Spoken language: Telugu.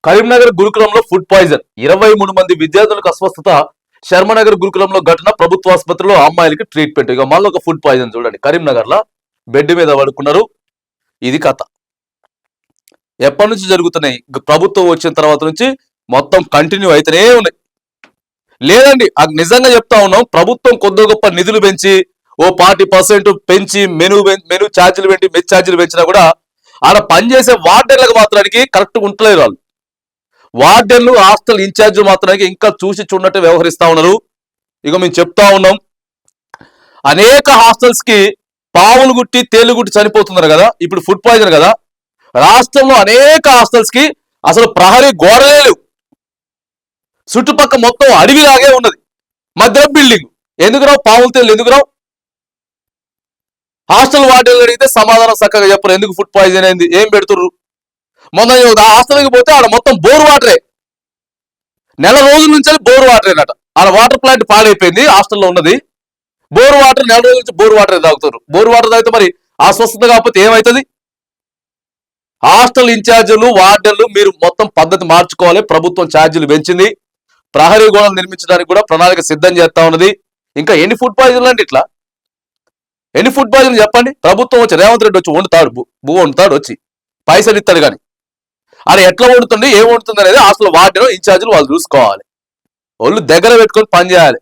కరీంనగర్ గురుకులంలో ఫుడ్ పాయిజన్ 23 మంది విద్యార్థులకు అస్వస్థత. శర్మనగర్ గురుకులంలో ఘటన. ప్రభుత్వ ఆసుపత్రిలో అమ్మాయిలకి ట్రీట్మెంట్. ఇక మళ్ళీ ఒక ఫుడ్ పాయిజన్ చూడండి. కరీంనగర్ లో బెడ్ మీద పడుకున్నారు. ఇది కథ ఎప్పటి నుంచి జరుగుతున్నాయి. ప్రభుత్వం వచ్చిన తర్వాత నుంచి మొత్తం కంటిన్యూ అయితేనే ఉన్నాయి. లేదండి నిజంగా చెప్తా ఉన్నాం, ప్రభుత్వం కొద్ది గొప్ప నిధులు పెంచి ఓ 40% పెంచి మెను ఛార్జీలు పెంచి మెస్ ఛార్జీలు పెంచినా కూడా ఆడ పనిచేసే వార్డెన్లకు మాత్రానికి కరెక్ట్గా ఉంటలేరు. వాళ్ళు వార్డెన్లు హాస్టల్ ఇన్ఛార్జీలు మాత్రానికి ఇంకా చూసి చూడనట్టు వ్యవహరిస్తా ఉన్నారు. ఇక మేము చెప్తా ఉన్నాం, అనేక హాస్టల్స్ కి పావులు గుట్టి తేలు గుట్టి చనిపోతున్నారు కదా. ఇప్పుడు ఫుడ్ పాయిజన్ కదా. రాష్ట్రంలో అనేక హాస్టల్స్ కి అసలు ప్రహరీ గోడలే లేవు. చుట్టుపక్కల మొత్తం అడవిలాగే ఉన్నది. మధ్యలో బిల్డింగ్. ఎందుకు రావు పావులు తేలు? ఎందుకు రావు? హాస్టల్ వార్డెన్లు అడిగితే సమాధానం చక్కగా చెప్పరు. ఎందుకు ఫుడ్ పాయిజన్ అయింది, ఏం పెడుతుర్రు. మొన్న హాస్టల్కి పోతే ఆడ మొత్తం బోర్ వాటరే. నెల రోజుల నుంచి బోర్ వాటరేనట. ఆడ వాటర్ ప్లాంట్ పాడైపోయింది. హాస్టల్లో ఉన్నది బోర్ వాటర్. నెల రోజుల నుంచి బోర్ వాటరే తాగుతారు. బోర్ వాటర్ తాగితే మరి అస్వస్థత కాకపోతే ఏమవుతుంది? హాస్టల్ ఇన్ఛార్జీలు వార్డెన్లు మీరు మొత్తం పద్ధతి మార్చుకోవాలి. ప్రభుత్వం ఛార్జీలు పెంచింది. ప్రహరీ గోడలు నిర్మించడానికి కూడా ప్రణాళిక సిద్ధం చేస్తా ఉన్నది. ఇంకా ఎన్ని ఫుడ్ పాయిజన్లు అండి? ఇట్లా ఎన్ని ఫుడ్ పాయిజన్లు చెప్పండి. ప్రభుత్వం వచ్చి రేవంత్ రెడ్డి వచ్చి వండుతాడు, బువ్వ వండుతాడు, వచ్చి పైసలు ఇస్తాడు. కానీ అది ఎట్లా వండుతుంది, ఏం వండుతుంది అనేది హాస్టల్ వార్డెన్ ఇన్ఛార్జీలు వాళ్ళు చూసుకోవాలి. వాళ్ళు దగ్గర పెట్టుకొని పని చేయాలి.